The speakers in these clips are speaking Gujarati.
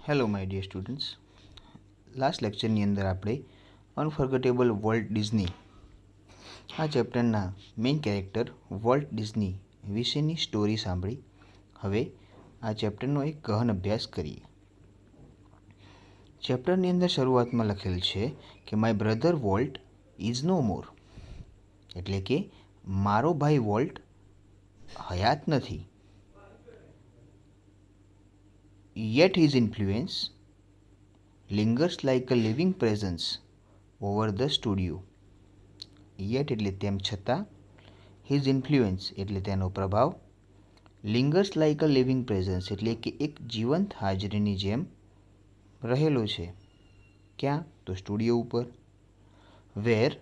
Hello my dear students. Last લેક્ચરની અંદર આપણે અનફર્ગેટેબલ વોલ્ટ ડિઝની આ ચેપ્ટરના મેઇન કેરેક્ટર વોલ્ટ ડિઝની વિશેની સ્ટોરી સાંભળી. હવે આ ચેપ્ટરનો એક ગહન અભ્યાસ કરીએ. ચેપ્ટરની અંદર શરૂઆતમાં લખેલ છે કે my brother Walt is no more, એટલે કે મારો ભાઈ વોલ્ટ હયાત નથી. Yet his influence lingers like a living presence over the studio. Yet એટલે તેમ છતાં, his influence એટલે તેનો પ્રભાવ, lingers like a living presence એટલે કે એક જીવંત હાજરીની જેમ રહેલો છે. ક્યાં? તો સ્ટુડિયો ઉપર. Where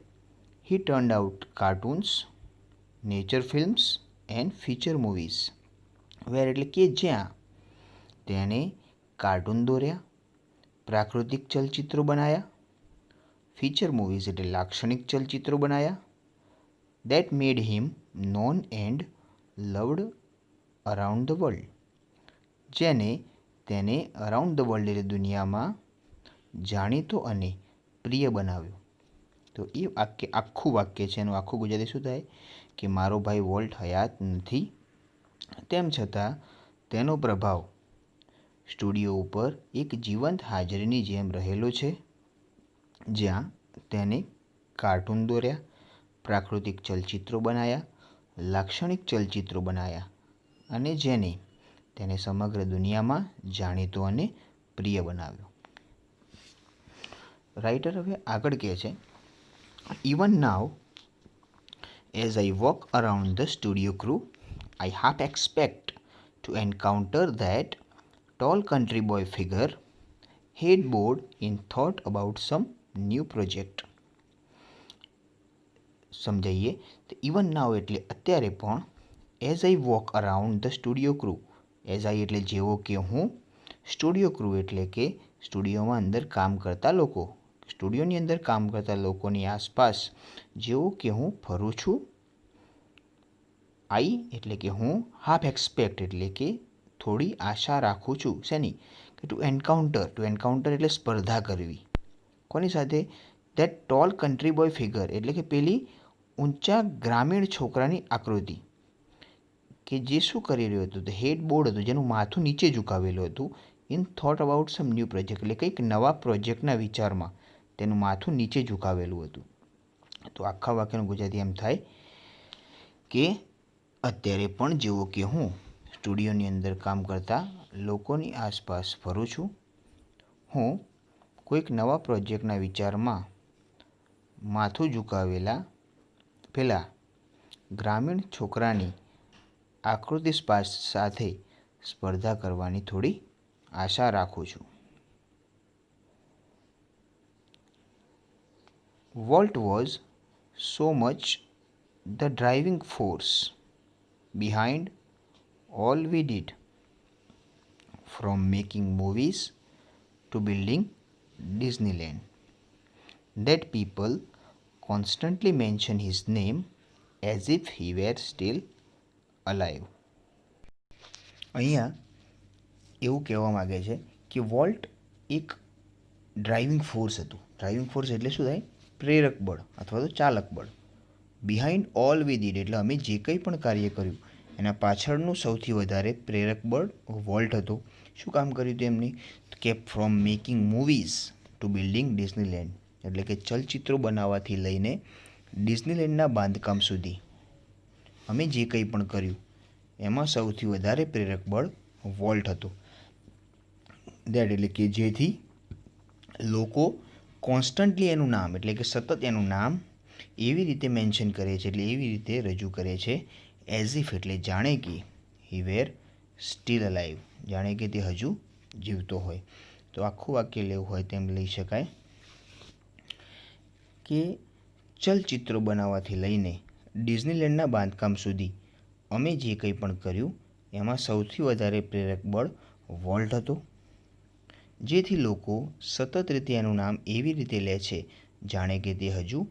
he turned out cartoons, nature films and feature movies. Where એટલે કે જ્યાં તેણે કાર્ટૂન દોર્યા, પ્રાકૃતિક ચલચિત્રો બનાવ્યા, ફીચર મૂવીઝ એટલે લાક્ષણિક ચલચિત્રો બનાવ્યા, that made him non and loved around the world, જેને તેને અરાઉન્ડ ધ વર્લ્ડ એટલે દુનિયામાં જાણીતો અને પ્રિય બનાવ્યો. તો એ આખું વાક્ય છે, એનું આખું ગુજરાતી શું થાય કે મારો ભાઈ વોલ્ટ હયાત નથી, તેમ છતાં તેનો પ્રભાવ સ્ટુડિયો ઉપર એક જીવંત હાજરીની જેમ રહેલો છે, જ્યાં તેને કાર્ટૂન દોર્યા, પ્રાકૃતિક ચલચિત્રો બનાવ્યા, લાક્ષણિક ચલચિત્રો બનાવ્યા અને જેને તેને સમગ્ર દુનિયામાં જાણીતો અને પ્રિય બનાવ્યો. રાઇટર હવે આગળ કહે છે, even now as I walk around the studio crew I half expect to encounter that tall country boy figure headboard in thought about some new project. સમજાઈએ તો ઇવન નાવ એટલે અત્યારે પણ, as I walk around the studio crew, as I એટલે જેવો કે હું, સ્ટુડિયો ક્રૂ એટલે કે સ્ટુડિયોમાં અંદર કામ કરતા લોકો, સ્ટુડિયોની અંદર કામ કરતા લોકોની આસપાસ જેવો કે હું ફરું છું. આઈ એટલે કે હું, હાફ એક્સપેક્ટ એટલે કે થોડી આશા રાખું છું. શેની? કે ટુ એન્કાઉન્ટર એટલે સ્પર્ધા કરવી. કોની સાથે? That tall country boy figure એટલે કે પેલી ઊંચા ગ્રામીણ છોકરાની આકૃતિ, કે જે શું કરી રહ્યું હતું? તો હેડ બોર્ડ હતું, જેનું માથું નીચે ઝુકાવેલું હતું. In thought about some new project એટલે કંઈક નવા પ્રોજેક્ટના વિચારમાં તેનું માથું નીચે ઝુકાવેલું હતું. તો આખા વાક્યનું ગુજરાતી એમ થાય કે અત્યારે પણ જેવો કે હું સ્ટુડિયોની અંદર કામ કરતા લોકોની આસપાસ ફરું છું, હું કોઈક નવા પ્રોજેક્ટના વિચારમાં માથું ઝુકાવેલા પેલા ગ્રામીણ છોકરાની આકૃતિ સાથે સ્પર્ધા કરવાની થોડી આશા રાખું છું. Walt was so much the driving force behind all we did, from making movies to building Disneyland, that people constantly mention his name as if he were still alive. અહીંયા એવું કહેવા માગે છે કે વોલ્ટ એક ડ્રાઇવિંગ ફોર્સ હતું. ડ્રાઇવિંગ ફોર્સ એટલે શું થાય? પ્રેરક બળ અથવા તો ચાલક બળ. બિહાઇન્ડ ઓલ વી ડીડ એટલે અમે જે કંઈ પણ કાર્ય કર્યું એના પાછળનું સૌથી વધારે પ્રેરક બળ વોલ્ટ હતો. શું કામ કર્યું હતું એમની? કે from making movies to building Disneyland એટલે કે ચલચિત્રો બનાવવાથી લઈને ડિઝનીલેન્ડના બાંધકામ સુધી અમે જે કંઈ પણ કર્યું એમાં સૌથી વધારે પ્રેરક બળ વોલ્ટ હતો. દેટ એટલે કે જેથી લોકો કોન્સ્ટન્ટલી એનું નામ એટલે કે સતત એનું નામ એવી રીતે મેન્શન કરે છે, એટલે એવી રીતે રજૂ કરે છે, એઝ ઇફ એટલે જાણે કે, હી વેર સ્ટીલ અલાઇવ જાણે કે તે હજુ જીવતો હોય. તો આખું વાક્ય લેવું હોય તેમ લઈ શકાય કે ચલચિત્રો બનાવવાથી લઈને ડિઝનીલેન્ડના બાંધકામ સુધી અમે જે કંઈ પણ કર્યું એમાં સૌથી વધારે પ્રેરક બળ વોલ્ટ હતો, જેથી લોકો સતત રીતે એનું નામ એવી રીતે લે છે જાણે કે તે હજુ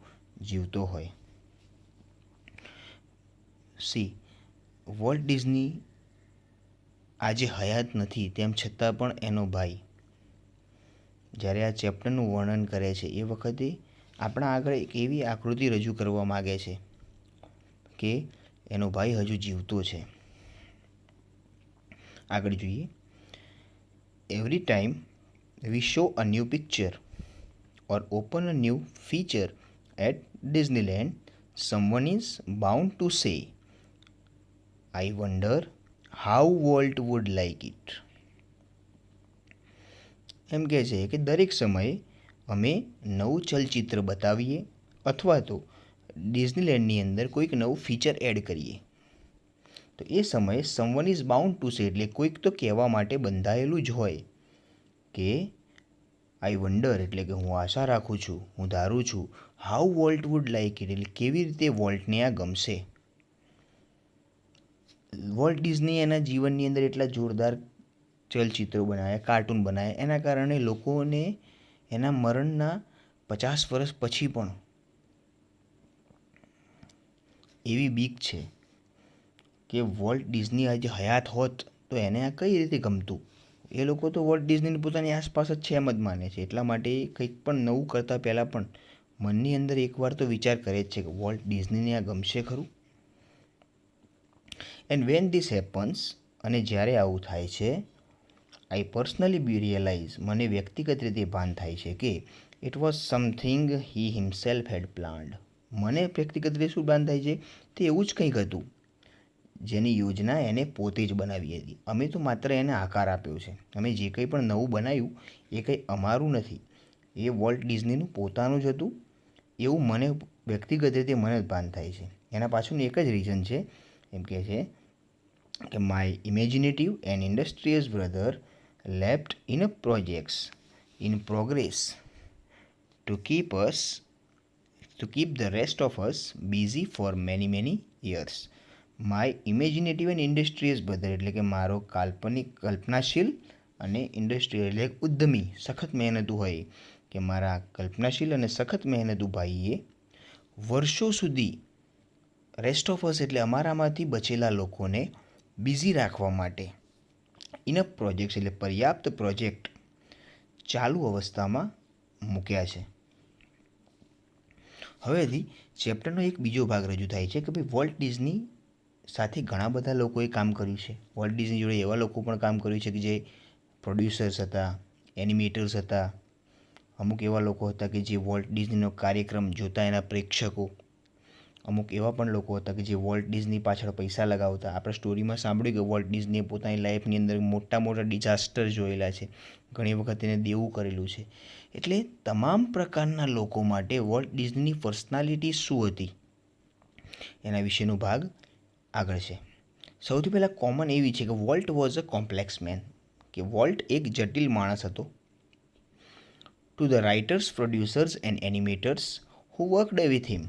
જીવતો હોય. સી વોલ્ટ ડિઝની આજે હયાત નથી, તેમ છતાં પણ એનો ભાઈ જ્યારે આ ચેપ્ટરનું વર્ણન કરે છે એ વખતે આપણા આગળ એક એવી આકૃતિ રજૂ કરવા માગે છે કે એનો ભાઈ હજુ જીવતો છે. આગળ જોઈએ. Every time V saw a new picture or open a new feature at Disneyland, someone is bound to say, I wonder how Walt would like it. એમ કહે છે કે દરેક સમયે અમે નવું ચલચિત્ર બતાવીએ અથવા તો ડિઝનીલેન્ડની અંદર કોઈક નવું ફીચર એડ કરીએ તો એ સમયે someone is bound to say એટલે કોઈક તો કહેવા માટે બંધાયેલું જ હોય કે આઈ વન્ડર એટલે કે હું આશા રાખું છું, હું ધારું છું, how volt would like it એટલે કેવી રીતે વોલ્ટને આ ગમશે. વોલ્ટ ડિઝની એના જીવનની અંદર એટલા જોરદાર ચલચિત્રો બનાવ્યા, કાર્ટૂન બનાવ્યા, એના કારણે લોકોને એના મરણના 50 વર્ષ પછી પણ એવી બીક છે કે વોલ્ટ ડિઝની આજે હયાત હોત તો એને આ કઈ રીતે ગમતું. એ લોકો તો વોલ્ટ ડિઝનીને પોતાની આસપાસ જ છે એમ જ માને છે. એટલા માટે કંઈક પણ નવું કરતાં પહેલાં પણ મનની અંદર એકવાર તો વિચાર કરે જ છે કે વોલ્ટ ડિઝનીને આ ગમશે ખરું. એન્ડ વેન ધીસ હેપન્સ અને જ્યારે આવું થાય છે આઈ પર્સનલી બી રિયલાઇઝ મને વ્યક્તિગત રીતે ભાન થાય છે કે it was something he himself had planned. મને વ્યક્તિગત રીતે શું ભાન થાય છે તે એવું જ કંઈક હતું જેની યોજના એને પોતે જ બનાવી હતી. અમે તો માત્ર એને આકાર આપ્યો છે. અમે જે કંઈ પણ નવું બનાવ્યું એ કંઈ અમારું નથી, એ વોલ્ટ ડિઝનીનું પોતાનું જ હતું એવું મને વ્યક્તિગત રીતે મને જ ભાન થાય છે. એના પાછળનું એક જ રીઝન છે, એમ કહે છે કે my imaginative and ઇન્ડસ્ટ્રીયસ brother left in a projects in progress to keep the rest of us busy for many years. My imaginative and ઇન્ડસ્ટ્રીયસ brother એટલે કે મારો કલ્પનાશીલ અને ઇન્ડસ્ટ્રીયલ એટલે ઉદ્યમી સખત મહેનતુ હોય કે મારા કલ્પનાશીલ અને સખત મહેનતુ ભાઈએ વર્ષો સુધી રેસ્ટ ઓફ અસ એટલે અમારામાંથી બચેલા લોકોને બિઝી રાખવા માટે ઇનફ પ્રોજેક્ટ એટલે પર્યાપ્ત પ્રોજેક્ટ ચાલુ અવસ્થામાં મૂક્યા છે. હવેથી ચેપ્ટરનો એક બીજો ભાગ રજૂ થાય છે કે ભાઈ વોલ્ટ ડિઝની સાથે ઘણા બધા લોકોએ કામ કર્યું છે. વોલ્ટ ડિઝની જોડે એવા લોકો પણ કામ કર્યું છે કે જે પ્રોડ્યુસર્સ હતા, એનિમેટર્સ હતા, અમુક એવા લોકો હતા કે જે વોલ્ટ ડિઝનીનો કાર્યક્રમ જોતા એના પ્રેક્ષકો, અમુક એવા પણ લોકો હતા કે જે વોલ્ટ ડિઝની પાછળ પૈસા લગાવતા. આપણે સ્ટોરીમાં સાંભળ્યું કે વોલ્ટ ડિઝનીએ પોતાની લાઈફની અંદર મોટા મોટા ડિઝાસ્ટર જોયેલા છે, ઘણી વખત એને દેવું કરેલું છે. એટલે તમામ પ્રકારના લોકો માટે વોલ્ટ ડિઝનીની પર્સનાલિટી શું હતી એના વિશેનો ભાગ આગળ છે. સૌથી પહેલાં કોમન એવી છે કે Walt was a complex man, કે વોલ્ટ એક જટિલ માણસ હતો. To the writers, producers and animators who worked with him,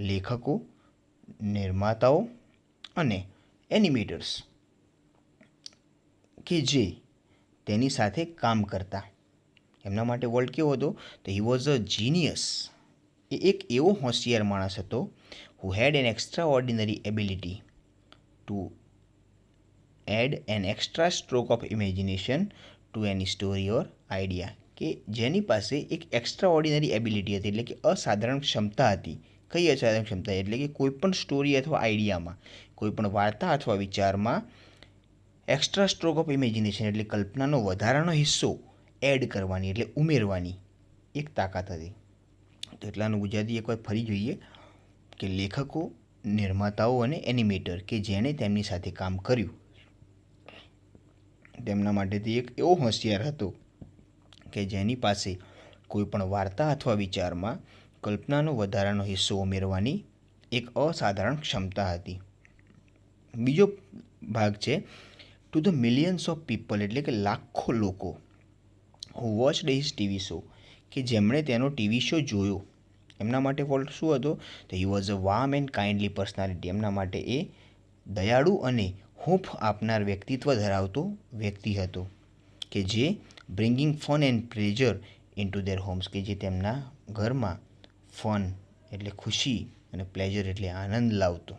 લેખકો, નિર્માતાઓ અને એનિમેટર્સ કે જે તેની સાથે કામ કરતા, એમના માટે વોલ્ટ કેવો હતો તો હી વોઝ અ જીનિયસ. એ એક એવો હોશિયાર માણસ હતો who had an extraordinary ability to add an extra stroke of imagination to any story or idea, કે જેની પાસે એક એક્સ્ટ્રા ઓર્ડિનરી એબિલિટી હતી એટલે કે અસાધારણ ક્ષમતા હતી. કઈ અસાધારણ ક્ષમતા એટલે કે કોઈપણ સ્ટોરી અથવા આઈડિયામાં, કોઈપણ વાર્તા અથવા વિચારમાં એક્સ્ટ્રા સ્ટ્રોક ઓફ ઇમેજિનેશન એટલે કલ્પનાનો વધારાનો હિસ્સો એડ કરવાની એટલે ઉમેરવાની એક તાકાત હતી. તો એટલાનું ગુજરાતી એકવાર ફરી જોઈએ કે લેખકો, નિર્માતાઓ અને એનિમેટર કે જેણે તેમની સાથે કામ કર્યું તેમના માટે તે એક એવો હોશિયાર હતો કે જેની પાસે કોઈપણ વાર્તા અથવા વિચારમાં કલ્પનાનો વધારાનો હિસ્સો ઉમેરવાની એક અસાધારણ ક્ષમતા હતી. બીજો ભાગ છે to the millions of people એટલે કે લાખો લોકો હુ વોચડ હિઝ ટીવી શો કે જેમણે તેનો ટીવી શો જોયો. એમના માટે વોલ્ટ શું હતો તો he was a warm and kindly personality. એમના માટે એ દયાળુ અને હૂંફ આપનાર વ્યક્તિત્વ ધરાવતો વ્યક્તિ હતો કે જે bringing fun and pleasure in to their homes કે જે તેમના ઘરમાં ફન એટલે ખુશી અને પ્લેઝર એટલે આનંદ લાવતો.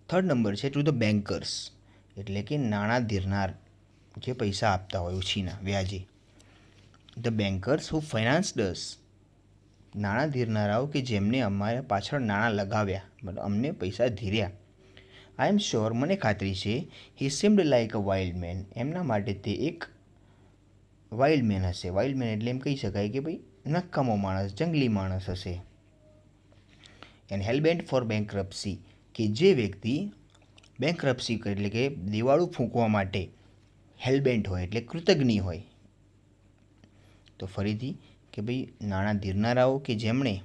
થર્ડ નંબર છે ટુ ધ બેન્કર્સ એટલે કે નાણાં ધીરનાર, જે પૈસા આપતા હોય ઉછીના વ્યાજે, ધ બેન્કર્સ હુ ફાઇનાન્સ્ડ અસ, નાણાં ધીરનારાઓ કે જેમને અમારા પાછળ નાણાં લગાવ્યા, મતલબ અમને પૈસા ધીર્યા. આઈ એમ શ્યોર, મને ખાતરી છે, he seemed like a wild man, એમના માટે તે એક વાઇલ્ડ મેન હશે. વાઇલ્ડ મેન એટલે એમ કહી શકાય કે ભાઈ નક્કામો માણસ, જંગલી માણસ હશે. એન્ડ હેલબેન્ટ ફોર બેન્કરપ્સી, કે જે વ્યક્તિ બેન્કરપ્સી એટલે કે દિવાળું ફૂંકવા માટે હેલબેન્ટ હોય એટલે કૃતજ્ઞ હોય. તો ફરીથી કે ભાઈ નાણાં ધીરનારાઓ કે જેમણે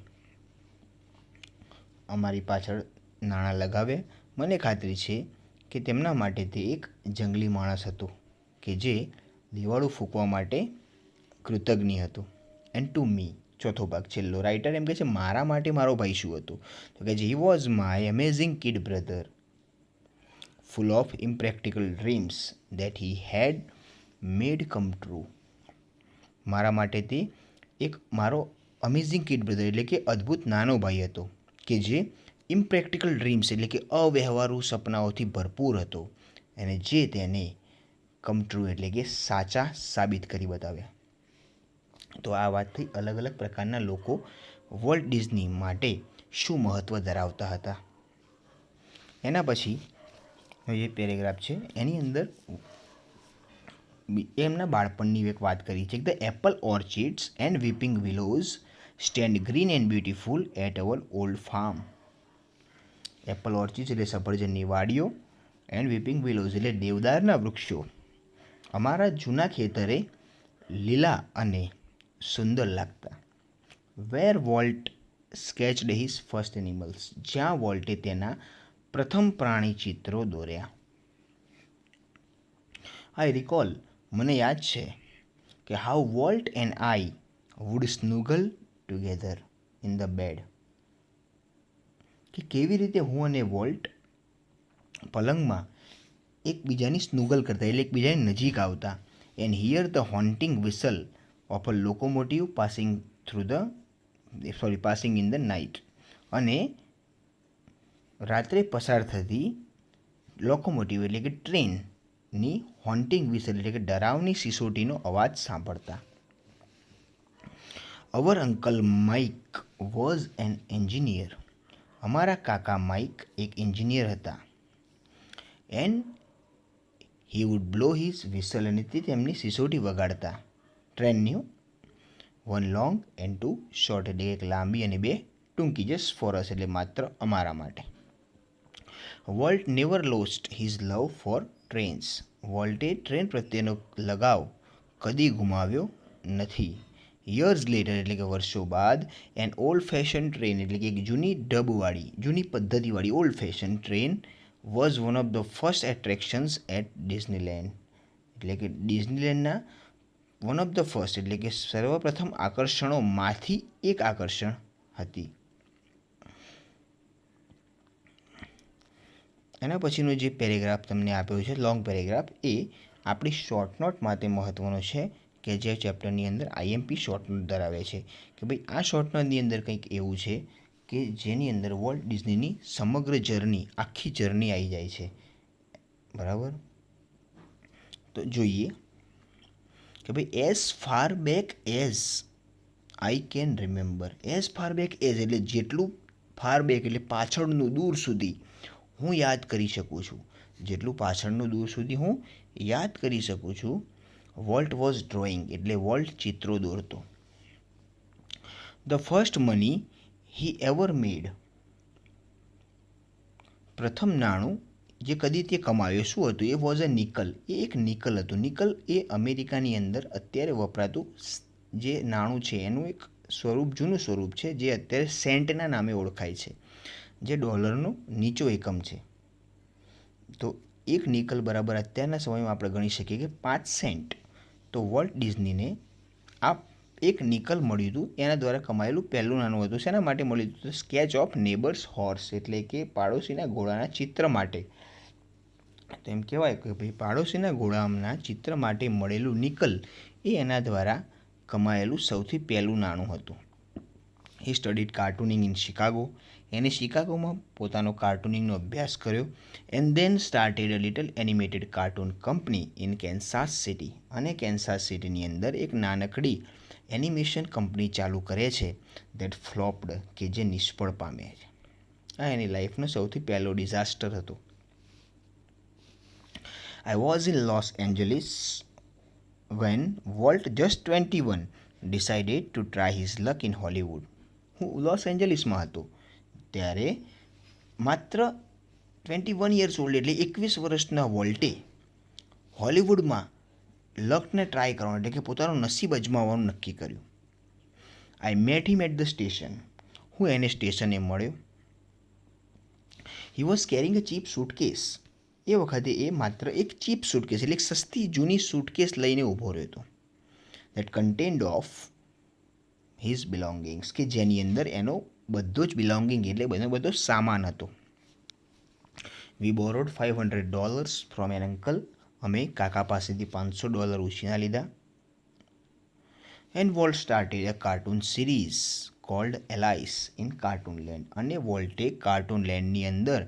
અમારી પાછળ નાણાં લગાવ્યા, મને ખાતરી છે કે તેમના માટે તે એક જંગલી માણસ હતો કે જે દિવાળું ફૂંકવા માટે કૃતજ્ઞ હતું. એન્ડ ટુ મી, ચોથો ભાગ છેલ્લો, રાઇટર એમ કહે છે મારા માટે મારો ભાઈ શું હતો, તો કે he was my amazing kid brother, full of impractical dreams that he had made come true. મારા માટે તે એક મારો અમેઝિંગ કિડ બ્રધર એટલે કે અદ્ભુત નાનો ભાઈ હતો કે જે ઇમ્પ્રેક્ટિકલ ડ્રીમ્સ એટલે કે અવ્યવહારુ સપનાઓથી ભરપૂર હતો અને જે તેને કમ ટ્રુ એટલે કે સાચા સાબિત કરી બતાવ્યા. તો આ વાત થઈ અલગ અલગ પ્રકારના લોકો વોલ્ટ ડિઝની માટે શું મહત્ત્વ ધરાવતા હતા. એના પછી જે પેરેગ્રાફ છે એની અંદર એમના બાળપણની એક વાત કરી છે. The apple orchards and weeping willows stand green and beautiful at our old farm. Apple orchards એટલે સફરજનની વાડીઓ, એન્ડ વીપિંગ વિલોઝ એટલે દેવદારના વૃક્ષો અમારા જૂના ખેતરે લીલા અને સુંદર લાગતા. વેર વોલ્ટ સ્કેચ્ડ હિઝ ફર્સ્ટ એનિમલ્સ, જ્યાં વોલ્ટે તેના પ્રથમ પ્રાણી ચિત્રો દોર્યા. આઈ રિકોલ, મને યાદ છે કે how Walt and I would snuggle together in the bed, કે કેવી રીતે હું અને વોલ્ટ પલંગમાં એકબીજાની સ્નુગલ કરતા એટલે એકબીજાની નજીક આવતા. And hear the haunting whistle of a locomotive passing in the night, અને રાત્રે પસાર થતી લોકોમોટિવ એટલે કે ટ્રેનની હોન્ટિંગ વિસલ એટલે કે ડરાવની સિસોટીનો અવાજ સાંભળતા. Our uncle Mike was an engineer, અમારા કાકા માઇક એક એન્જિનિયર હતા. And he would blow his whistle, અને તે તેમની સિસોટી વગાડતા ટ્રેનની. One long and two short એટલે એક લાંબી અને બે ટૂંકી, જસ્ટ ફોર અસ એટલે માત્ર અમારા માટે. Walt never lost his love for trains, વોલ્ટે ટ્રેન પ્રત્યેનો લગાવ કદી ગુમાવ્યો નથી. યર્સ લેટર એટલે કે વર્ષો બાદ એન ઓલ્ડ ફેશન ટ્રેન એટલે કે એક જૂની ડબવાળી, જૂની પદ્ધતિવાળી old fashion train was one of the first attractions at Disneyland, એટલે કે ડિઝનીલેન્ડના વન ઓફ ધ ફર્સ્ટ એટલે કે સર્વપ્રથમ આકર્ષણોમાંથી એક આકર્ષણ હતી. એના પછીનો જે પેરેગ્રાફ તમને આપ્યો છે લોંગ પેરેગ્રાફ, એ આપણી શોર્ટ નોટ માટે મહત્ત્વનો છે કે જે ચેપ્ટરની અંદર આઈએમપી શોર્ટ નોટ ધરાવે છે. કે ભાઈ આ શોર્ટ નોટની અંદર કંઈક એવું છે કે જેની અંદર વોલ્ટ ડિઝનીની સમગ્ર જર્ની, આખી જર્ની આવી જાય છે. બરાબર, તો જોઈએ કે ભાઈ as far back as I can remember, as far back as એટલે જેટલું ફાર બેક એટલે પાછળનું, દૂર સુધી હું યાદ કરી શકું છું, જેટલું પાછળનું દૂર સુધી હું યાદ કરી શકું છું. વોલ્ટ વોઝ ડ્રોઈંગ એટલે વોલ્ટ ચિત્રો દોરતો. The first money he ever made, પ્રથમ નાણું જે કદી તે કમાવ્યું શું હતું, એ વોઝ અ નિકલ, એ એક નિકલ હતું. નિકલ એ અમેરિકાની અંદર અત્યારે વપરાતું જે નાણું છે એનું એક સ્વરૂપ, જૂનું સ્વરૂપ છે જે અત્યારે સેન્ટના નામે ઓળખાય છે, જે ડોલરનો નીચો એકમ છે. તો એક નિકલ બરાબર અત્યારના સમયમાં આપણે ગણી શકીએ કે 5 સેન્ટ. તો વોલ્ટ ડિઝનીને આ એક નિકલ મળ્યું હતું, એના દ્વારા કમાયેલું પહેલું નાણું હતું. શેના માટે મળ્યું હતું? સ્કેચ ઓફ નેબર્સ હોર્સ એટલે કે પાડોશીના ઘોડાના ચિત્ર માટે. તો એમ કહેવાય કે ભાઈ પાડોશીના ઘોડાના ચિત્ર માટે મળેલું નિકલ એ એના દ્વારા કમાયેલું સૌથી પહેલું નાણું હતું. He studied cartooning in Chicago, એને શિકાગોમાં પોતાનો કાર્ટૂનિંગનો અભ્યાસ કર્યો and then started a little animated cartoon company in Kansas City. અને કેન્સાસ સિટીની અંદર એક નાનકડી એનિમેશન કંપની ચાલુ કરે છે દેટ ફ્લોપ્ડ, કે જે નિષ્ફળ પામે છે. આ એની લાઈફનો સૌથી પહેલો ડિઝાસ્ટર હતો. I was in Los Angeles when Walt, just 21, decided to try his luck in Hollywood. હું લોસ એન્જલિસમાં હતો ત્યારે માત્ર 21 યર્સ ઓલ્ડ એટલે 21 વર્ષના વોલ્ટે હોલિવૂડમાં લકને ટ્રાય કરવાનું એટલે કે પોતાનું નસીબ અજમાવવાનું નક્કી કર્યું. I met him at the station. હું એને સ્ટેશને મળ્યો. He was carrying a cheap suitcase. એ વખતે એ માત્ર એક ચીપ સૂટકેસ એટલે એક સસ્તી જૂની સૂટકેસ લઈને ઊભો રહ્યો હતો. દેટ કન્ટેન્ડ ઓફ હિઝ બિલોંગિંગ્સ, કે જેની અંદર એનો બધો જ બિલોંગિંગ એટલે બધો સામાન હતો. We borrowed $500 from an uncle. અમે કાકા પાસેથી $500 ઉછીના લીધા. And Walt started a cartoon series called Alice in cartoon land. અને વોલ્ટે કાર્ટૂન લેન્ડની અંદર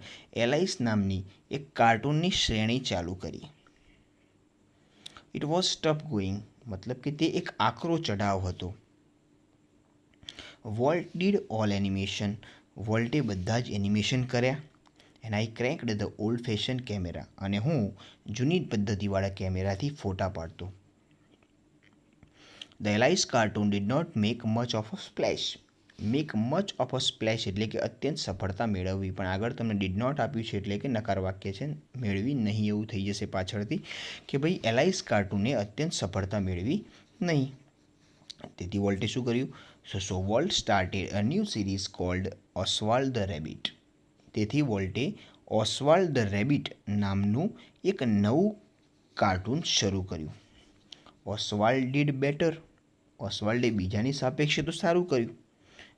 એલાઇસ નામની એક કાર્ટૂનની શ્રેણી ચાલુ કરી. ઇટ વોઝ ટફ ગોઈંગ, મતલબ કે તે એક આકરો ચઢાવ હતો. Walt did all animation. વોલ્ટે બધા જ એનિમેશન કર્યા. And I cranked the old fashion camera. અને હું જૂની પદ્ધતિવાળા કેમેરાથી ફોટા પાડતો. The Alice cartoon did not make much of a splash. Make much of a splash એટલે કે અત્યંત સફળતા મેળવવી, પણ આગળ તમને ડીડ નોટ આપ્યું છે એટલે કે નકાર વાક્ય છે, મેળવી નહીં એવું થઈ જશે પાછળથી કે ભાઈ એલાઇસ કાર્ટૂને અત્યંત સફળતા મેળવી નહીં. તેથી વોલ્ટે શું કર્યું? So Walt started a new series called Oswald the Rabbit. તેથી વોલ્ટે ઓસ્વાલ્ડ ધ રેબિટ નામનું એક નવું કાર્ટૂન શરૂ કર્યું. ઓસ્વાલ્ડ ડીડ બેટર. ઓસ્વાલ્ડે બીજાની સાપેક્ષે તો સારું કર્યું.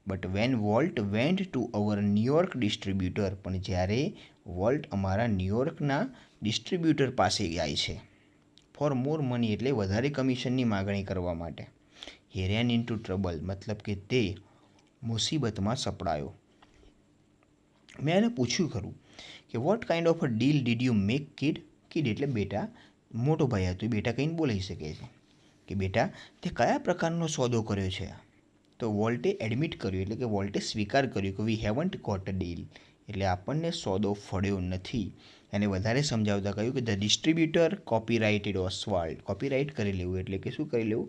But when volt went to our New York distributor. પણ જ્યારે વોલ્ટ અમારા ન્યૂયોર્કના ડિસ્ટ્રીબ્યુટર પાસે જાય છે ફોર મોર મની એટલે વધારે કમિશનની માગણી કરવા માટે, હી રેન ઇન ટુ ટ્રબલ, મતલબ કે તે મુસીબતમાં સપડાયો. મેં એને પૂછ્યું ખરું કે what kind of a deal did you make kid. Kid એટલે બેટા, મોટો ભાઈ હતો એ બેટા કહીને બોલાવી શકે છે કે બેટા તે કયા પ્રકારનો સોદો કર્યો છે. તો વોલ્ટે એડમિટ કર્યું એટલે કે વોલ્ટે સ્વીકાર કર્યું કે વી હેવન્ટ ગોટ અ ડીલ, એટલે આપણને સોદો ફળ્યો નથી. એને વધારે સમજાવતા કહ્યું કે ધ ડિસ્ટ્રીબ્યુટર કોપીરાઇટેડ ઓસ્વાલ્ડ. કોપીરાઇટ કરી લેવું એટલે કે શું કરી લેવું?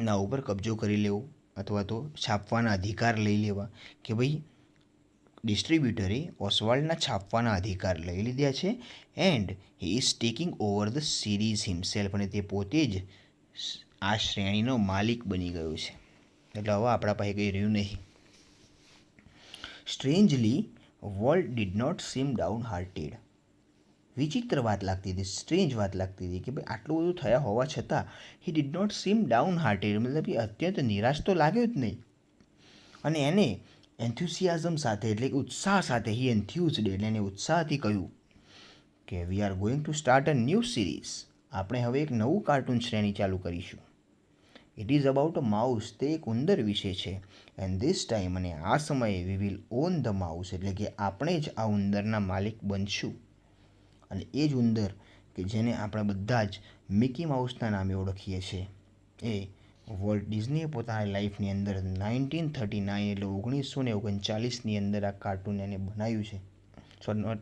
ના ઉપર કબજો કરી લેવો અથવા તો છાપવાના અધિકાર લઈ લેવા, કે ભાઈ ડિસ્ટ્રીબ્યુટરે ઓસ્વાલ્ડના છાપવાના અધિકાર લઈ લીધા છે. And he is taking over the series himself. અને તે પોતે જ આ શ્રેણીનો માલિક બની ગયો છે. એટલે હવે આપણા પાસે કંઈ રહ્યું નહીં. Strangely Walt did not seem downhearted. વિચિત્ર વાત લાગતી હતી, સ્ટ્રેન્જ વાત લાગતી હતી કે ભાઈ આટલું બધું થયા હોવા છતાં he did not seem downhearted, મતલબ કે અત્યંત નિરાશ તો લાગ્યો જ નહીં. અને એને એન્થ્યુસિયાઝમ સાથે એટલે કે ઉત્સાહ સાથે હી એન્થ્યુઝડ એટલે એને ઉત્સાહથી કહ્યું કે we are going to start a new series. આપણે હવે એક નવું કાર્ટૂન શ્રેણી ચાલુ કરીશું. It is about a mouse. તે એક ઉંદર વિશે છે. એન્ડ ધીસ ટાઈમ, અને આ સમયે we will on the mouse એટલે કે આપણે જ આ ઉંદરના માલિક બનશું. અને એ જ ઉંદર કે જેને આપણે બધા જ મિકી માઉસના નામે ઓળખીએ છીએ એ વોલ્ટ ડિઝનીએ પોતાની લાઈફની અંદર 1939 એટલે 1939ની અંદર આ કાર્ટૂન એને બનાવ્યું છે. સોરી નોટ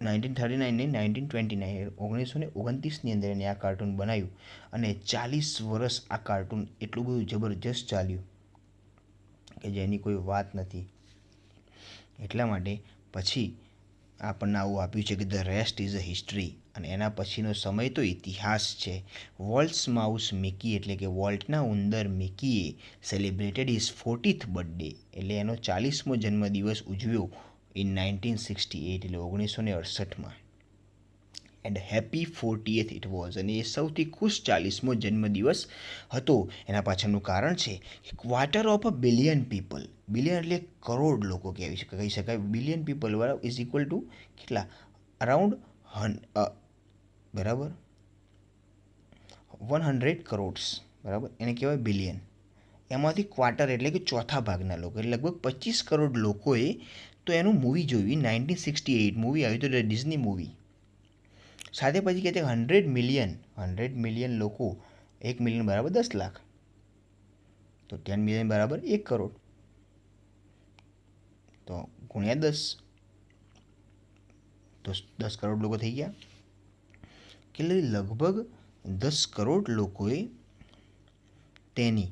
1939 નહીં, 1929 1929ની અંદર એને આ કાર્ટૂન બનાવ્યું. અને 40 વર્ષ આ કાર્ટૂન એટલું બધું જબરજસ્ત ચાલ્યું કે જેની કોઈ વાત નથી. એટલા માટે પછી આપણને આવું આપ્યું છે કે the rest is a history. અને એના પછીનો સમય તો ઇતિહાસ છે. વોલ્ટ્સ માઉસ મિકી એટલે કે વોલ્ટના ઉંદર મિકીએ સેલિબ્રેટેડ હિઝ 40th બર્થડે એટલે એનો 40મો જન્મદિવસ ઉજવ્યો ઇન 1968 એટલે 1968માં. And happy 40th it was. અને એ સૌથી ખુશ 40મો જન્મદિવસ હતો. એના પાછળનું કારણ છે કે quarter of a billion people. Billion એટલે કરોડ લોકો કહી શકાય. બિલિયન પીપલ વાળા ઇઝ ઇક્વલ ટુ કેટલા? અરાઉન્ડ બરાબર 100 કરોડ્સ, બરાબર એને કહેવાય બિલિયન. એમાંથી ક્વાર્ટર એટલે કે ચોથા ભાગના લોકો એટલે લગભગ 25 કરોડ લોકોએ તો એનું મૂવી જોયું. 1968 મૂવી આવ્યું હતું, ડિઝની મૂવી. સાથે પછી કહે છે 100 મિલિયન લોકો, 1 મિલિયન બરાબર 10 લાખ, તો 10 મિલિયન બરાબર 1 કરોડ, તો ગુણ્યા 10, તો 10 કરોડ લોકો થઈ ગયા. એટલે લગભગ 10 કરોડ લોકોએ તેની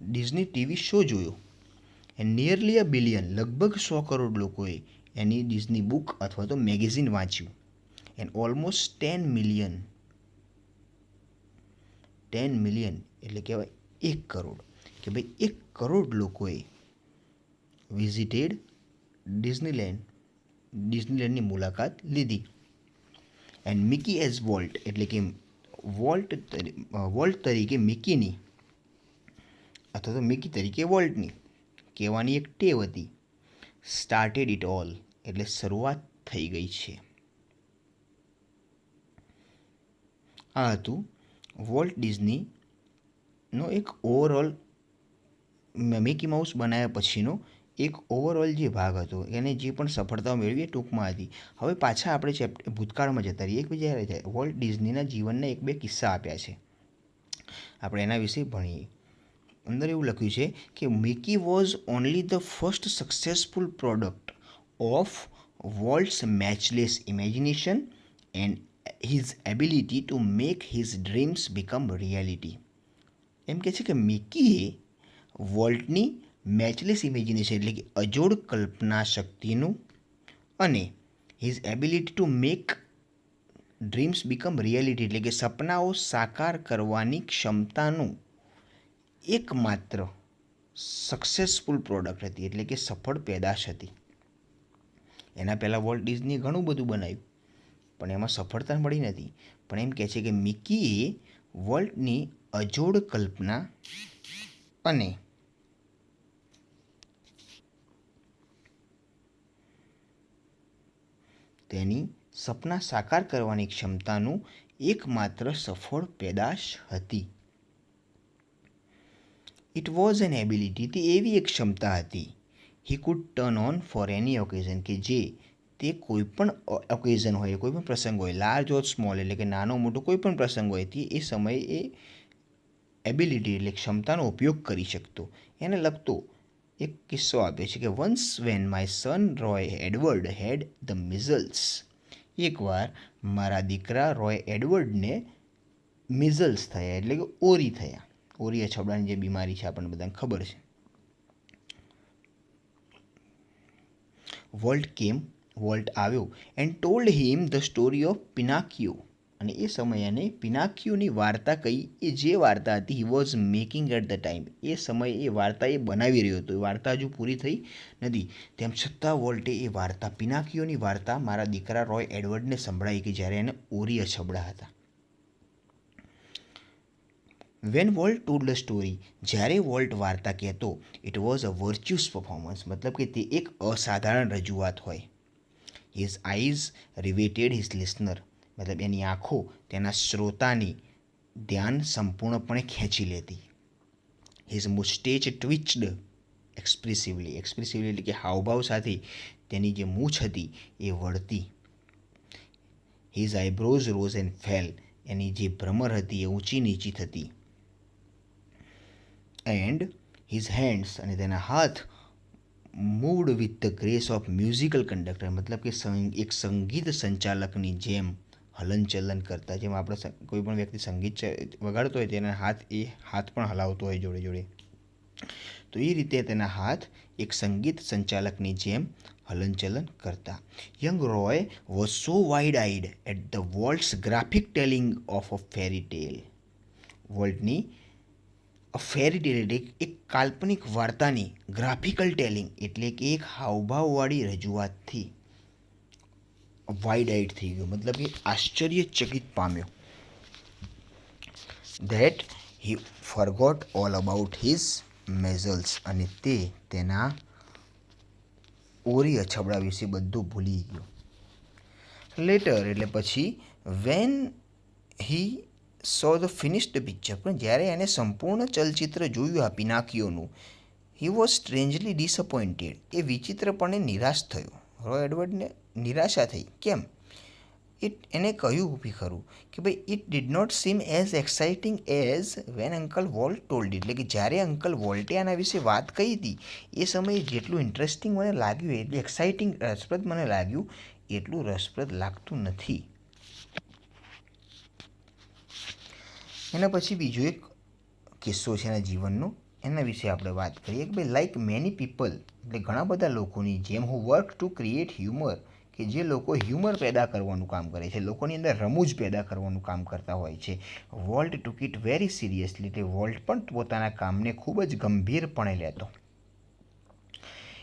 ડિઝની ટીવી શો જોયો. એન્ડ નિયરલી અ બિલિયન, લગભગ 100 કરોડ લોકોએ એની ડિઝની બુક અથવા તો મેગેઝિન વાંચ્યું. એન્ડ ઓલમોસ્ટ 10 મિલિયન એટલે કહેવાય 1 કરોડ, કે ભાઈ 1 કરોડ લોકોએ વિઝિટેડ ડિઝનીલેન્ડની મુલાકાત લીધી. એન્ડ મિકી એઝ વોલ્ટ એટલે કે વોલ્ટ તરીકે મિકીની અથવા તો મિકી તરીકે વોલ્ટની કહેવાની એક ટેવ હતી. સ્ટાર્ટેડ ઇટ ઓલ એટલે શરૂઆત થઈ ગઈ છે. આ હતું વોલ્ટ ડિઝનીનો એક ઓવરઓલ મિકી માઉસ બનાવ્યા પછીનો એક ઓવરઓલ જે ભાગ હતો, એને જે પણ સફળતાઓ મેળવી એ ટૂંકમાં હતી. હવે પાછા આપણે ભૂતકાળમાં જતા રહીએ કે જ્યારે વોલ્ટ ડિઝનીના જીવનના 1-2 કિસ્સા આપ્યા છે, આપણે એના વિશે ભણીએ. અંદર એવું લખ્યું છે કે Mickey was only the first successful product of Walt's matchless imagination and his ability to make his dreams become reality. એમ કહે છે કે મિકીએ વોલ્ટની મેચલેસ ઇમેજિનેશન એટલે કે અજોડ કલ્પના શક્તિનું અને his ability to make dreams become reality એટલે કે સપનાઓ સાકાર કરવાની ક્ષમતાનું એકમાત્ર સક્સેસફુલ પ્રોડક્ટ હતી, એટલે કે સફળ પેદાશ હતી. એના પહેલાં વોલ્ટ ડિઝનીએ ઘણું બધું બનાવ્યું પણ એમાં સફળતા મળી નથી. પણ એમ કહે છે કે મિકીએ વોલ્ટની અજોડ કલ્પના અને તેની સપના સાકાર કરવાની ક્ષમતાનું એકમાત્ર સફળ પેદાશ હતી. ઇટ વોઝ એન એબિલિટી, તે એવી એક ક્ષમતા હતી. He could turn on for any occasion, કે જે તે કોઈ પણ ઓકેઝન હોય, કોઈ પણ પ્રસંગ હોય, લાર્જ ઓર સ્મોલ એટલે કે નાનો મોટો કોઈ પણ પ્રસંગ હોય, તે એ સમયે એ એબિલિટી એટલે ક્ષમતાનો ઉપયોગ કરી શકતો. એને લગતો એક કિસ્સો આપ્યો છે કે once when my son Roy Edward had the measles. એકવાર મારા દીકરા રોય એડવર્ડને મિઝલ્સ થયા એટલે કે ઓરી થયા. ઓરી અછબડાની જે બીમારી છે આપણને બધાને ખબર છે. વોલ્ટ આવ્યો and told him the story of Pinocchio, અને એ સમયે એને પિનાકિયોની વાર્તા કહી. એ જે વાર્તા હતી he was making at the time, એ સમયે એ વાર્તા એ બનાવી રહ્યો હતો. એ વાર્તા હજુ પૂરી થઈ નથી, તેમ છતાં વોલ્ટે એ વાર્તા, પિનાકિયોની વાર્તા મારા દીકરા રોય એડવર્ડને સંભળાવી કે જ્યારે એને ઓરી અછબડા હતા. When Walt told the story, જ્યારે વોલ્ટ વાર્તા કહેતો, it was a virtuous performance, મતલબ કે તે એક અસાધારણ રજૂઆત હોય. His eyes riveted his listener, મતલબ એની આંખો તેના શ્રોતાની ધ્યાન સંપૂર્ણપણે ખેંચી લેતી. હિઝ મુસ્ટેચ ટ્વિચ્ડ એક્સપ્રેસિવલી એટલે કે હાવભાવ સાથે તેની જે મૂછ હતી એ વળતી. His eyebrows rose and fell, એની જે ભ્રમર હતી એ ઊંચી નીચી થતી. એન્ડ હિઝ હેન્ડ્સ, અને તેના હાથ moved with the grace of musical conductor, મતલબ કે એક સંગીત સંચાલકની જેમ હલનચલન કરતા. જેમ આપણે કોઈ પણ વ્યક્તિ સંગીત વગાડતો હોય તેના હાથ પણ હલાવતો હોય જોડે જોડે, તો એ રીતે તેના હાથ એક સંગીત સંચાલકની જેમ હલનચલન કરતા. Young Roy was so wide eyed at the Walt's graphic telling of a fairy tale. વોલ્ટની ફેરી ટેલ એટલે એક કાલ્પનિક વાર્તાની ગ્રાફિકલ ટેલિંગ એટલે કે એક હાવભાવવાળી રજૂઆતથી વાઇડ આઈડ થઈ ગયો, મતલબ કે આશ્ચર્યચકિત પામ્યો. That he forgot all about his measles, અને તે તેના ઓરી અછબડા વિશે બધું ભૂલી ગયો. લેટર એટલે પછી when he so the finished picture, પણ જ્યારે એણે સંપૂર્ણ ચલચિત્ર જોયું આ પિનાકીઓનું, હી વોઝ સ્ટ્રેન્જલી ડિસઅપોઇન્ટેડ, એ વિચિત્રપણે નિરાશ થયો. રોય એડવર્ડને નિરાશા થઈ. કેમ? એને કહ્યું બી ખરું કે ભાઈ it did not seem as exciting as when uncle Walt told, એટલે કે જ્યારે અંકલ વોલ્ટે આના વિશે વાત કહી હતી એ સમયે જેટલું ઇન્ટરેસ્ટિંગ મને લાગ્યું, એટલું એક્સાઇટિંગ રસપ્રદ મને લાગ્યું, એટલું રસપ્રદ લાગતું નથી. એના પછી બીજો એક કિસ્સો છે એના જીવનનો, એના વિશે આપણે વાત કરીએ કે ભાઈ લાઈક મેની પીપલ, એટલે ઘણા બધા લોકોની જેમ હું વર્ક ટુ ક્રિએટ હ્યુમર, કે જે લોકો હ્યુમર પેદા કરવાનું કામ કરે છે, લોકોની અંદર રમૂજ પેદા કરવાનું કામ કરતા હોય છે. Walt took it very seriously, એટલે વોલ્ટ પણ પોતાના કામને ખૂબ જ ગંભીરપણે લેતો.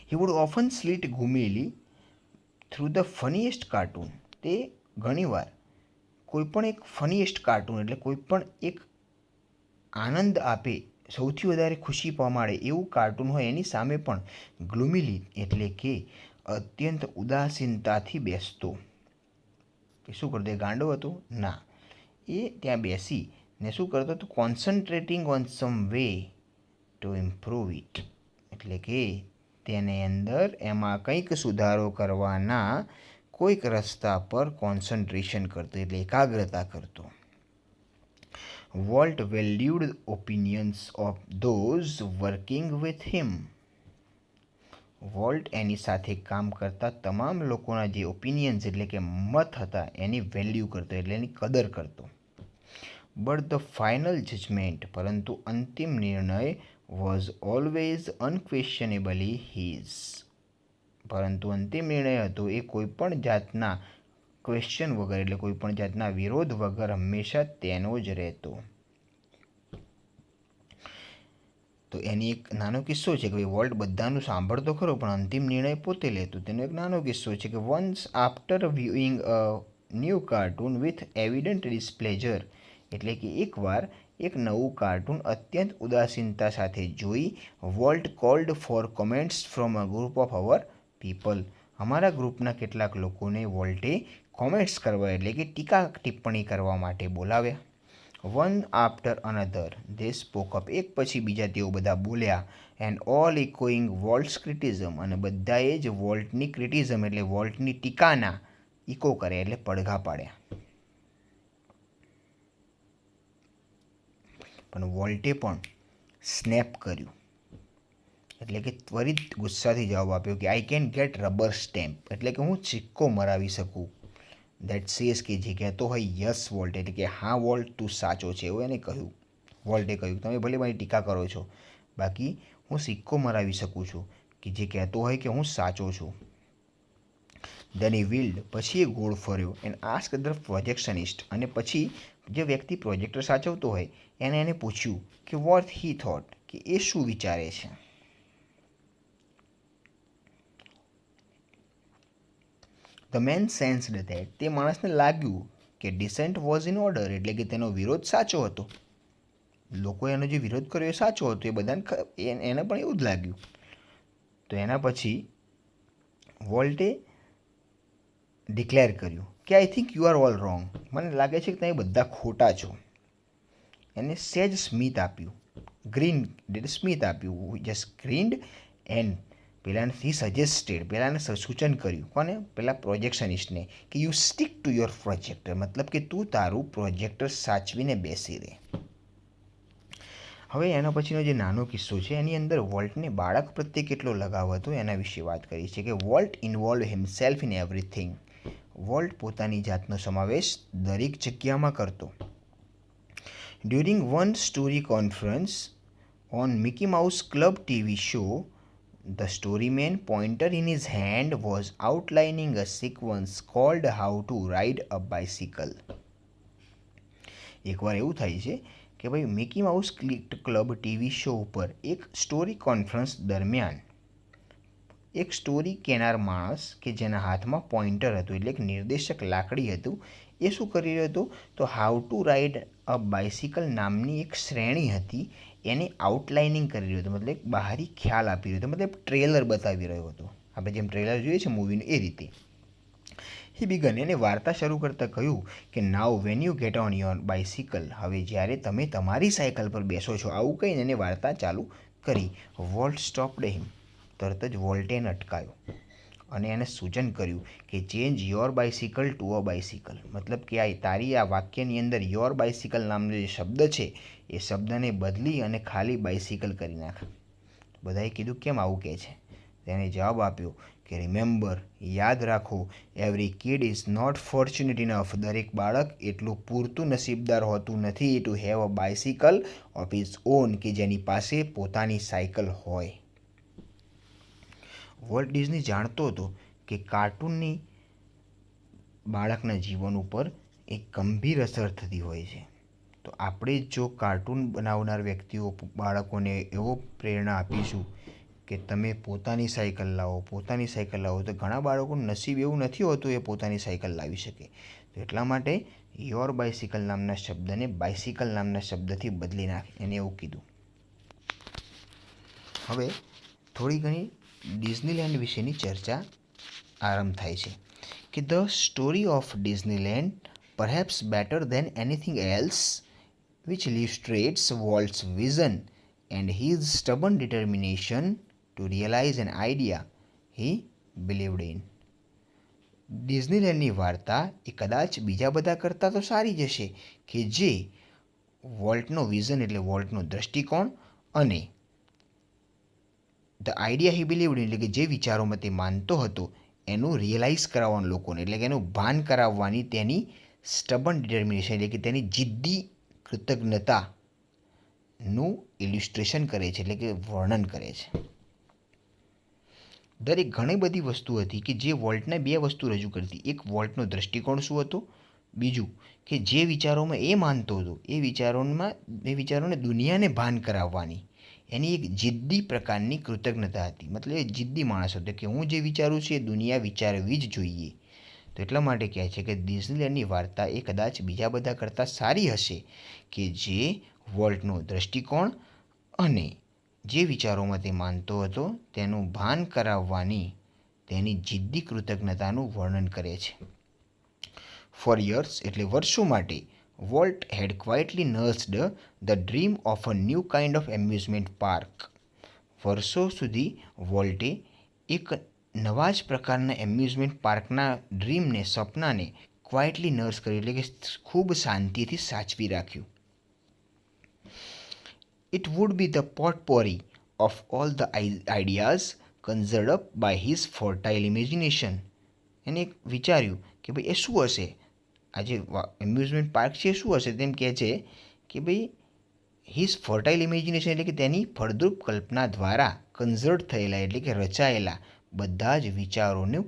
He would often sit glumly through the funniest cartoon, તે ઘણીવાર કોઈપણ એક ફનીએસ્ટ કાર્ટૂન, એટલે કોઈપણ એક આનંદ આપે, સૌથી વધારે ખુશી પમાડે એવું કાર્ટૂન હોય એની સામે પણ ગ્લુમિલી, એટલે કે અત્યંત ઉદાસીનતાથી બેસતો. એ શું કરતો? એ ગાંડો હતો? ના, એ ત્યાં બેસીને શું કરતો? તો concentrating on some way to improve it, એટલે કે તેને અંદર એમાં કંઈક સુધારો કરવાના કોઈક રસ્તા પર કોન્સન્ટ્રેશન કરતો, એટલે એકાગ્રતા કરતો. Walt valued opinions of those working with him, Walt એની સાથે કામ કરતા તમામ લોકોના જે ઓપિનિયન્સ, એટલે કે મત હતા, એની વેલ્યુ કરતો, એટલે એની કદર કરતો. બટ ધ ફાઇનલ જજમેન્ટ, પરંતુ અંતિમ નિર્ણય વોઝ ઓલવેઝ અનક્વેશ્ચનેબલી હિઝ, પરંતુ અંતિમ નિર્ણય હતો એ કોઈપણ જાતના ક્વેશ્ચન વગર, એટલે કોઈપણ જાતના વિરોધ વગર હંમેશા તેનો જ રહેતો. તો એની એક નાનો કિસ્સો છે કે ભાઈ વોલ્ટ બધાનું સાંભળતો ખરો પણ અંતિમ નિર્ણય પોતે લેતો. તેનો એક નાનો કિસ્સો છે કે once after viewing a new cartoon with evident displeasure, એટલે કે એકવાર એક નવું કાર્ટૂન અત્યંત ઉદાસીનતા સાથે જોઈ, Walt called for comments from a group of our people, અમારા ગ્રુપના કેટલાક લોકોને વોલ્ટે કોમેન્ટ્સ કરવા, એટલે કે ટીકા ટિપ્પણી કરવા માટે બોલાવ્યા. વન આફ્ટર અનધર દે સ્પોક અપ, એક પછી બીજા તેઓ બધા બોલ્યા. એન્ડ ઓલ ઇકોઈંગ વોલ્ટ્સ ક્રિટિઝમ, અને બધાએ જ વોલ્ટની ક્રિટિઝમ, એટલે વોલ્ટની ટીકાના ઇકો કર્યા, એટલે પડઘા પાડ્યા. પણ વોલ્ટે પણ સ્નેપ કર્યું, એટલે કે ત્વરિત ગુસ્સાથી જવાબ આપ્યો કે I can get rubber stamp, એટલે કે હું સિક્કો મરાવી શકું. દેટ સેઝ, કે જે કહેતો હોય યસ વોલ્ટ, એટલે કે હા વોલ્ટ તું સાચો છે, એવું એને કહ્યું. વોલ્ટે કહ્યું તમે ભલે મારી ટીકા કરો છો, બાકી હું સિક્કો મરાવી શકું છું કે જે કહેતો હોય કે હું સાચો છું. દેન હી વિલ્ડ, પછી એ ગોળ ફર્યો એન્ડ આસ્ક ધ પ્રોજેક્શનિસ્ટ, અને પછી જે વ્યક્તિ પ્રોજેક્ટર સાચવતો હોય એને પૂછ્યું કે વોટ હી થોટ, કે એ શું વિચારે છે. ધ મેન સેન્સ્ડ ધેટ, તે માણસને લાગ્યું કે ડિસેન્ટ વોઝ ઇન ઓર્ડર, એટલે કે તેનો વિરોધ સાચો હતો. લોકોએ એનો જે વિરોધ કર્યો એ સાચો હતો, એ બધાને એને પણ એવું જ લાગ્યું. તો એના પછી વોલ્ટે ડિક્લેર કર્યું કે I think you are all wrong, મને લાગે છે કે તમે બધા ખોટા છો. એને સેજ સ્મિત આપ્યું, ગ્રીન સ્મિત આપ્યું, જસ્ટ ગ્રીન્ડ એન્ડ પેલાને હી સજેસ્ટેડ, પેલાને સૂચન કર્યું, કોને? પેલા પ્રોજેક્શનિસ્ટને, કે you stick to your projector, મતલબ કે તું તારું પ્રોજેક્ટર સાચવીને બેસી રહે. હવે એના પછીનો જે નાનો કિસ્સો છે એની અંદર વોલ્ટને બાળક પ્રત્યે કેટલો લગાવ હતો એના વિશે વાત કરી છે કે volt involve himself in everything, volt પોતાની જાતનો સમાવેશ દરેક જગ્યામાં કરતો. During one story conference on Mickey mouse club TV show, the storyman pointer in his hand was outlining a sequence called How to Ride a Bicycle. એકવાર એવું થાય છે કે ભાઈ Mickey mouse club TV show ઉપર એક સ્ટોરી કોન્ફરન્સ દરમિયાન એક સ્ટોરી કહેનાર માણસ કે જેના હાથમાં પોઇન્ટર હતું, એટલે એક નિર્દેશક લાકડી હતું, એ શું કરી રહ્યો હતો? તો how to ride a bicycle નામની એક શ્રેણી હતી એને આઉટલાઇનિંગ કરી રહ્યો હતો, મતલબ એક બહારી ખ્યાલ આપી રહ્યો હતો, મતલબ ટ્રેલર બતાવી રહ્યો હતો. આપણે જેમ ટ્રેલર જોઈએ છે મૂવીનું એ રીતે. હી બિગન, એને વાર્તા શરૂ કરતાં કહ્યું કે now when you get on your bicycle, હવે જ્યારે તમે તમારી સાયકલ પર બેસો છો, આવું કહીને એને વાર્તા ચાલુ કરી. વોલ્ટ સ્ટોપ્ડ હિમ, તરત જ વોલ્ટે એને અટકાયો અને એને સૂચન કર્યું કે change your bicycle to a bicycle, મતલબ કે તારી આ વાક્યની અંદર યોર બાઇસિકલ નામનો જે શબ્દ છે એ શબ્દને બદલી અને ખાલી બાઇસિકલ કરી નાખ. બધાએ કીધું કેમ આવું કહે છે? તેણે જવાબ આપ્યો કે રિમેમ્બર, યાદ રાખો, every kid is not fortunate enough, દરેક બાળક એટલું પૂરતું નસીબદાર હોતું નથી to have a bicycle of his own, કે જેની પાસે પોતાની સાયકલ હોય. વોલ્ટ ડિઝની જાણતો હતો કે કાર્ટૂનની બાળકના જીવન ઉપર એક ગંભીર અસર થતી હોય છે. તો આપણે જો કાર્ટૂન બનાવનાર વ્યક્તિઓ બાળકોને એવો પ્રેરણા આપીશું કે તમે પોતાની સાયકલ લાવો, તો ઘણા બાળકોનું નસીબ એવું નથી હોતું એ પોતાની સાયકલ લાવી શકે. તો એટલા માટે યોર બાઇસિકલ નામના શબ્દને બાઇસિકલ નામના શબ્દથી બદલી નાખે, એને એવું કીધું. હવે થોડી ઘણી ડિઝનીલેન્ડ વિશેની ચર્ચા આરંભ થાય છે કે the story of Disneyland perhaps better than anything else which illustrates Walt's vision and his stubborn determination to realize an idea he believed in. ડિઝનીલેન્ડની વાર્તા એ કદાચ બીજા બધા કરતાં તો સારી જ હશે કે જે વોલ્ટનો વિઝન એટલે વોલ્ટનો દૃષ્ટિકોણ અને the idea he believed in એટલે કે જે વિચારોમાં તે માનતો હતો એનું રિયલાઇઝ કરાવવાનું લોકોને, એટલે કે એનું ભાન કરાવવાની તેની સ્ટબન ડિટર્મિનેશન એટલે કે તેની જિદ્દી કૃતજ્ઞતાનું ઇલિસ્ટ્રેશન કરે છે, એટલે કે વર્ણન કરે છે. દરેક ઘણી બધી વસ્તુ હતી કે જે વોલ્ટને બે વસ્તુ રજૂ કરતી. એક વોલ્ટનો દૃષ્ટિકોણ શું હતો, બીજું કે જે વિચારોમાં એ માનતો હતો એ વિચારોને દુનિયાને ભાન કરાવવાની એની એક જિદ્દી પ્રકારની કૃતજ્ઞતા હતી. મતલબ એ જિદ્દી માણસ હતો કે હું જે વિચારું છું એ દુનિયા વિચારવી જ જોઈએ. તો એટલા માટે કહે છે કે ડિઝનીલેન્ડની વાર્તા એ કદાચ બીજા બધા કરતાં સારી હશે કે જે વોલ્ટનો દૃષ્ટિકોણ અને જે વિચારોમાં તે માનતો હતો તેનું ભાન કરાવવાની તેની જિદ્દી કૃતજ્ઞતાનું વર્ણન કરે છે. ફોર યર્સ એટલે વર્ષો માટે Walt had quietly nursed the dream of a new kind of amusement park. વર્ષો સુધી વોલ્ટે એક નવા જ પ્રકારના એમ્યુઝમેન્ટ પાર્કના ડ્રીમને, સપનાને ક્વાઇટલી નર્સ કર્યું, એટલે કે ખૂબ શાંતિથી સાચવી રાખ્યું. It would be the potpourri of all the ideas conjured up by his fertile imagination. એને વિચાર્યું કે ભાઈ એ શું હશે, આ જે એમ્યુઝમેન્ટ પાર્ક છે શું હશે? તેમ કહે છે કે ભાઈ હિઝ ફર્ટાઇલ ઇમેજિનેશન એટલે કે તેની ફળદ્રુપ કલ્પના દ્વારા કન્ઝર્ટ થયેલા એટલે કે રચાયેલા બધા જ વિચારોનું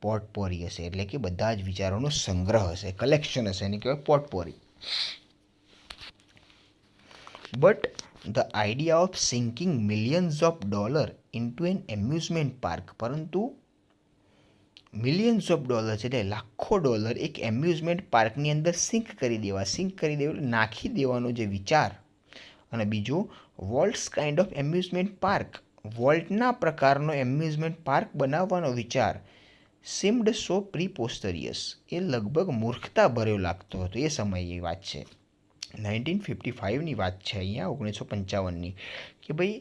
પોટપોરી હશે, એટલે કે બધા જ વિચારોનો સંગ્રહ હશે, કલેક્શન હશે, એને કહેવાય potpourri. But the idea of sinking millions of dollar into an amusement park, પરંતુ મિલિયન્સ ઓફ ડોલર્સ એટલે લાખો ડોલર એક એમ્યુઝમેન્ટ પાર્કની અંદર સિંક કરી દેવા એટલે નાખી દેવાનો જે વિચાર, અને બીજો વોલ્ટ્સ કાઇન્ડ ઓફ એમ્યુઝમેન્ટ પાર્ક, વોલ્ટના પ્રકારનો એમ્યુઝમેન્ટ પાર્ક બનાવવાનો વિચાર સીમ્ડ સો પ્રીપોસ્ટરિયસ, એ લગભગ મૂર્ખતા ભર્યો લાગતો હતો. એ સમયની વાત છે, 1955ની વાત છે અહીંયા, 1955ની, કે ભાઈ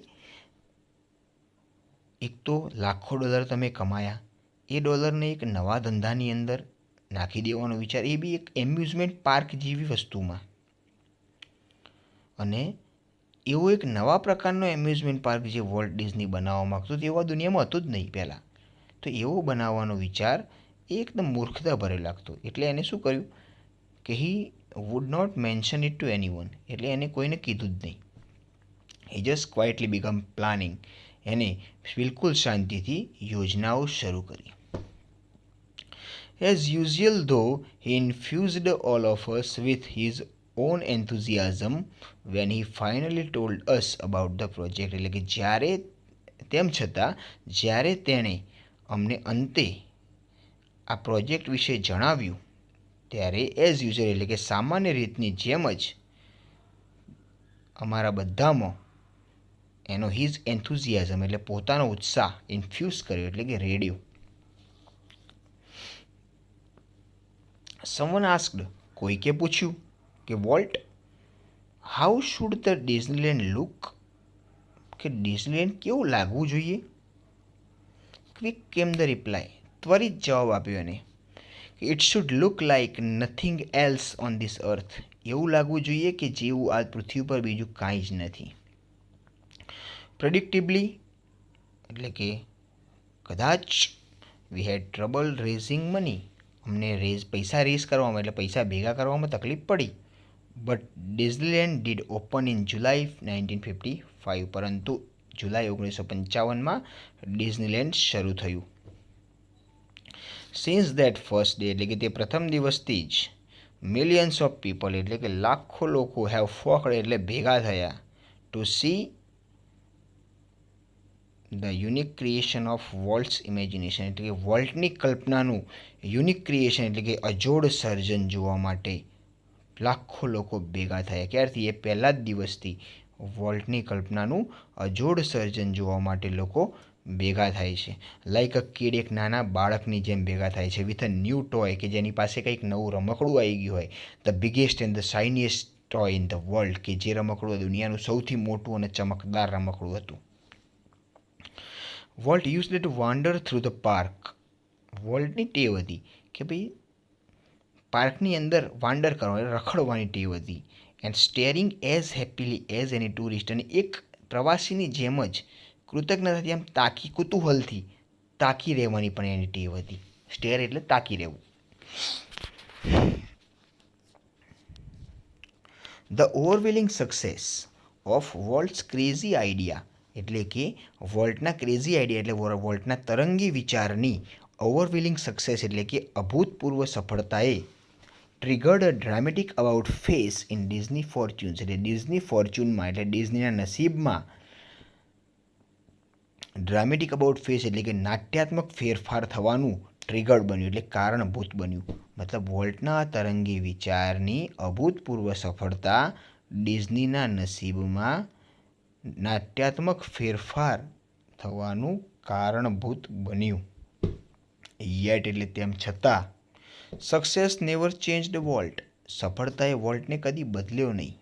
એક તો લાખો ડોલર તમે કમાયા, એ ડોલરને એક નવા ધંધાની અંદર નાખી દેવાનો વિચાર, એ બી એક એમ્યુઝમેન્ટ પાર્ક જેવી વસ્તુમાં, અને એવો એક નવા પ્રકારનો એમ્યુઝમેન્ટ પાર્ક જે વોલ્ટ ડિઝની બનાવવા માગતો હતો, એવો દુનિયામાં હતો જ નહીં પહેલાં. તો એવો બનાવવાનો વિચાર એ એકદમ મૂર્ખતા ભરેલો લાગતો. એટલે એને શું કર્યું કે he would not mention it to anyone, એટલે એને કોઈને કીધું જ નહીં. He just quietly become planning, એને બિલકુલ શાંતિથી યોજનાઓ શરૂ કરી. As usual though he infused all of us with his own enthusiasm when he finally told us about the project, એટલે કે તેમ છતાં જ્યારે તેણે અમને અંતે આ પ્રોજેક્ટ વિશે જણાવ્યું ત્યારે એઝ યુઝ્યુઅલ એટલે કે સામાન્ય રીતની જેમ જ અમારા બધામાં એનો હિઝ એન્થુઝિયાઝમ એટલે પોતાનો ઉત્સાહ ઇન્ફ્યુઝ કર્યો, એટલે કે રેડ્યો. સમવન આસ્કડ, કોઈકે પૂછ્યું કે volt, how should the Disneyland look, કે ડિઝનીલેન્ડ કેવું લાગવું જોઈએ. ક્વિક કેમ ધ રિપ્લાય, ત્વરિત જવાબ આપ્યો એને. It should look like nothing else on this અર્થ, એવું લાગવું જોઈએ કે જેવું આ પૃથ્વી પર બીજું કાંઈ જ નથી. પ્રેડિક્ટિબલી એટલે કે કદાચ, વી હેડ ટ્રબલ રેઝિંગ મની, અમને પૈસા રેઝ કરવામાં એટલે પૈસા ભેગા કરવામાં તકલીફ પડી. But Disneyland did open in July 1955, પરંતુ જુલાઈ 1955માં ડિઝનીલેન્ડ શરૂ થયું. સિન્સ દેટ ફર્સ્ટ ડે એટલે કે તે પ્રથમ દિવસથી જ મિલિયન્સ ઓફ પીપલ એટલે કે લાખો લોકો હેવ ફોકડ એટલે ભેગા થયા to see the unique creation of Walt's imagination એટલે કે વોલ્ટની કલ્પનાનું યુનિક ક્રિએશન એટલે કે અજોડ સર્જન જોવા માટે લાખો લોકો ભેગા થયા. ક્યારથી? એ પહેલા જ દિવસથી વોલ્ટની કલ્પનાનું અજોડ સર્જન જોવા માટે લોકો ભેગા થાય છે. લાઈક અ કિડ, એક નાના બાળકની જેમ ભેગા થાય છે વિથ અ ન્યૂ ટોય, કે જેની પાસે કંઈક નવું રમકડું આવી ગયું હોય. The biggest and the shiniest toy in the world, કે જે રમકડું દુનિયાનું સૌથી મોટું અને ચમકદાર રમકડું હતું. Walt used to wander through the park, વોલ્ટની ટેવ હતી કે ભાઈ પાર્કની અંદર વાન્ડર કરવાની, રખડવાની ટેવ હતી. And steering as happily as any tourist, અને એક પ્રવાસીની જેમ જ કૃતજ્ઞતાથી આમ કુતૂહલથી તાકી રહેવાની પણ એની ટેવ હતી. સ્ટેર એટલે તાકી રહેવું. The overwhelming success of Walt's crazy idea એટલે કે વોલ્ટના ક્રેઝી આઈડિયા એટલે વોલ્ટના તરંગી વિચારની ઓવરવેલિંગ સક્સેસ એટલે કે અભૂતપૂર્વ સફળતાએ triggered a dramatic about face in Disney fortunes એટલે ડિઝની ફોર્ચ્યુનમાં એટલે ડિઝનીના નસીબમાં ડ્રામેટિક અબાઉટ ફેસ એટલે કે નાટ્યાત્મક ફેરફાર થવાનું ટ્રિગર્ડ બન્યું એટલે કારણભૂત બન્યું. મતલબ વોલ્ટના તરંગી વિચારની અભૂતપૂર્વ સફળતા ડિઝનીના નસીબમાં નાટ્યાત્મક ફેરફાર થવાનું કારણભૂત બન્યું. યેટ એટલે તેમ છતાં, સક્સેસ નેવર ચેન્જડ વોલ્ટ, સફળતાએ વોલ્ટને કદી બદલ્યો નહીં.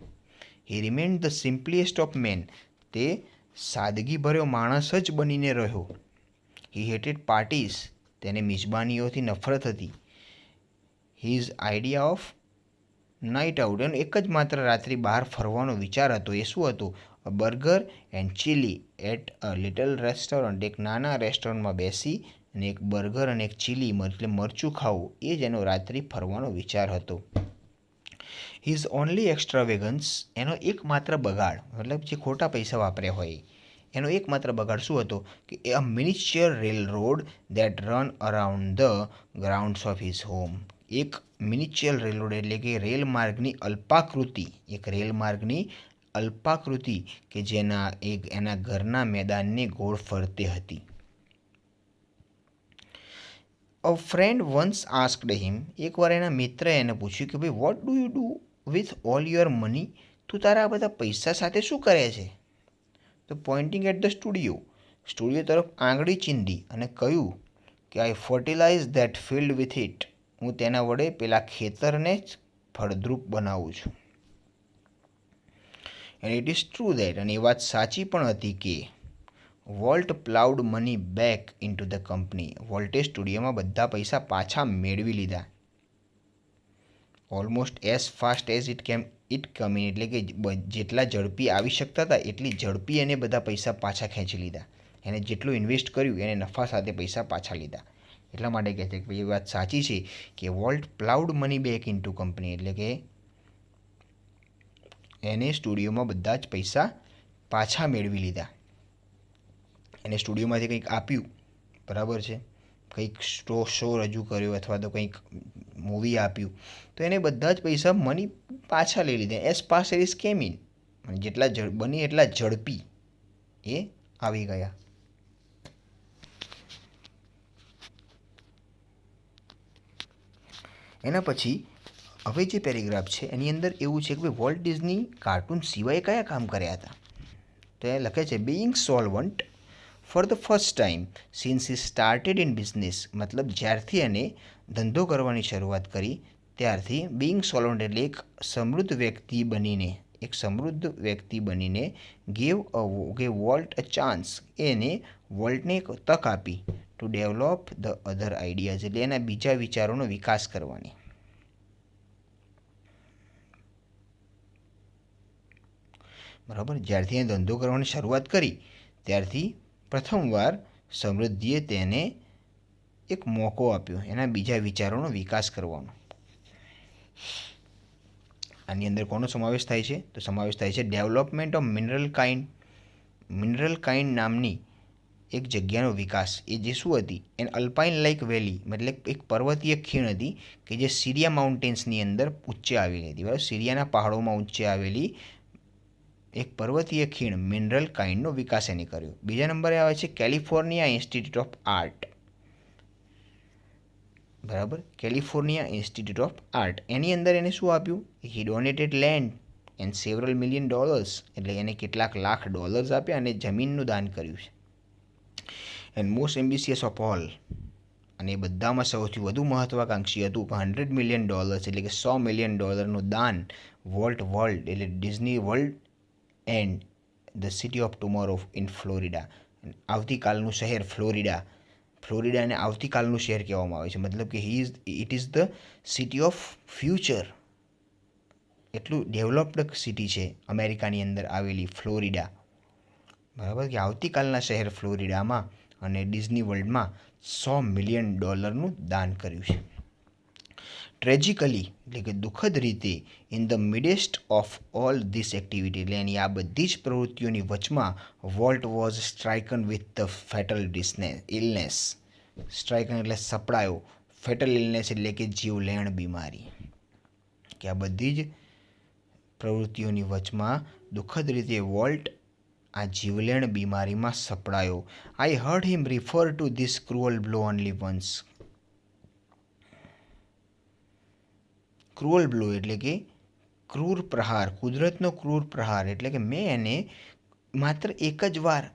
હી રિમેન્ડ ધ સિમ્પલીએસ્ટ ઓફ મેન, તે સાદગીભર્યો માણસ જ બનીને રહ્યો. હી હેટેડ પાર્ટીઝ, તેને મિજબાનીઓથી નફરત હતી. His idea of night out, એનો એક જ માત્ર રાત્રિ બહાર ફરવાનો વિચાર હતો. એ શું હતું? A burger and chili at a little restaurant, એક નાના રેસ્ટોરન્ટમાં બેસી અને એક બર્ગર અને એક ચીલી એટલે મરચું ખાવું, એ જ એનો રાત્રિ ફરવાનો વિચાર હતો. હિઝ ઓનલી એક્સ્ટ્રાવેગન્સ, એનો એકમાત્ર બગાડ મતલબ જે ખોટા પૈસા વાપર્યા હોય એનો એકમાત્ર બગાડ શું હતો? કે a miniature railroad that run around the grounds of his home, એક મિનિચર રેલ રોડ એટલે કે રેલમાર્ગની અલ્પાકૃતિ કે જેના એના ઘરના મેદાનને ગોળ ફરતે હતી. અ ફ્રેન્ડ વન્સ આસ્કડ હિમ, એકવાર એના મિત્રએ એને પૂછ્યું કે ભાઈ what do you do with all your money, તું તારા આ બધા પૈસા સાથે શું કરે છે? તો પોઇન્ટિંગ એટ ધ સ્ટુડિયો તરફ આંગળી ચીંધી અને કહ્યું કે I fertilize that field with it, હું તેના વડે પેલા ખેતરને જ ફળદ્રુપ બનાવું છું. And it is true that, અને એ વાત સાચી પણ હતી કે Walt ploughed money back into the company, વોલ્ટે સ્ટુડિયોમાં બધા પૈસા પાછા મેળવી લીધા. Almost as fast as it come in એટલે કે જેટલા ઝડપી આવી શકતા હતા એટલી ઝડપી એને બધા પૈસા પાછા ખેંચી લીધા. એને જેટલું ઇન્વેસ્ટ કર્યું એને નફા સાથે પૈસા પાછા લીધા. એટલા માટે કહે છે કે એ વાત સાચી છે કે Walt ploughed money back into company એટલે કે એને સ્ટુડિયોમાં બધા જ પૈસા પાછા મેળવી લીધા. એને સ્ટુડિયોમાંથી કંઈક આપ્યું, બરાબર છે, કંઈક શો રજૂ કર્યો અથવા તો કંઈક મૂવી આપ્યું, તો એને બધા જ પૈસા મની પાછા લઈ લીધા. એઝ ફાસ્ટ એઝ કેમ ઇન, જેટલા બની એટલા ઝડપી એ આવી ગયા. એના પછી હવે જે પેરેગ્રાફ છે એની અંદર એવું છે કે ભાઈ વોલ્ટ ડિઝની કાર્ટૂન સિવાય કયા કામ કર્યા હતા? તો એ લખે છે being solvent for the first time since he started in business, મતલબ જ્યારથી એને ધંધો કરવાની શરૂઆત કરી ત્યારથી બિંગ સોલવન્ટ એટલે એક સમૃદ્ધ વ્યક્તિ બનીને ગેવ વોલ્ટ અ ચાન્સ, એને વોલ્ટને એક તક આપી to develop the other ideas એટલે એના બીજા વિચારોનો વિકાસ કરવાની. બરાબર. જ્યારથી એને ધંધો કરવાની શરૂઆત કરી ત્યારથી પ્રથમવાર સમૃદ્ધિએ તેને એક મોકો આપ્યો એના બીજા વિચારોનો વિકાસ કરવાનો. આની અંદર કોનો સમાવેશ થાય છે? તો સમાવેશ થાય છે ડેવલપમેન્ટ ઓફ મિનરલ કાઇન્ડ નામની એક જગ્યાનો વિકાસ. એ જે શું હતી? એન અલ્પાઇન લાઇક વેલી, મતલબ એક પર્વતીય ખીણ હતી કે જે સિરિયા માઉન્ટેન્સની અંદર ઊંચે આવેલી હતી. બરાબર. સિરિયાના પહાડોમાં ઊંચે આવેલી એક પર્વતીય ખીણ મિનરલ કાઇન્ડનો વિકાસ એને કર્યો. બીજા નંબરે આવે છે કેલિફોર્નિયા ઇન્સ્ટિટ્યૂટ ઓફ આર્ટ. બરાબર. કેલિફોર્નિયા ઇન્સ્ટિટ્યૂટ ઓફ આર્ટ, એની અંદર એને શું આપ્યું? He donated land and several million dollars, એટલે એને કેટલાક લાખ ડોલર્સ આપ્યા અને જમીનનું દાન કર્યું છે. And most ambitious of all, અને એ બધામાં સૌથી વધુ મહત્વાકાંક્ષી હતું કે $100 મિલિયન એટલે કે $100 મિલિયન દાન વોલ્ટ વર્લ્ડ એટલે Disney World and the city of tomorrow in Florida, આવતીકાલનું શહેર ફ્લોરિડાને આવતીકાલનું શહેર કહેવામાં આવે છે. મતલબ કે it is the city of future, એટલું ડેવલપ્ડ સિટી છે અમેરિકાની અંદર આવેલી ફ્લોરિડા. બરાબર. કે આવતીકાલના શહેર ફ્લોરિડામાં અને ડિઝની વર્લ્ડમાં $100 મિલિયન દાન કર્યું છે. ટ્રેજિકલી એટલે કે દુઃખદ રીતે in the midst of all this activity એટલે એની આ બધી જ પ્રવૃત્તિઓની વચમાં Walt was stricken with the fatal illness. Stricken એટલે સપડાયો, ફેટલ ઇલનેસ એટલે કે જીવલેણ બીમારી. કે આ બધી જ પ્રવૃત્તિઓની વચમાં દુઃખદ રીતે વોલ્ટ આ જીવલેણ બીમારીમાં સપડાયો. I heard him refer to this cruel blow only once. Cruel blow એટલે કે ક્રૂર પ્રહાર, કુદરતનો ક્રૂર પ્રહાર, એટલે કે મેં એને માત્ર એક જ વાર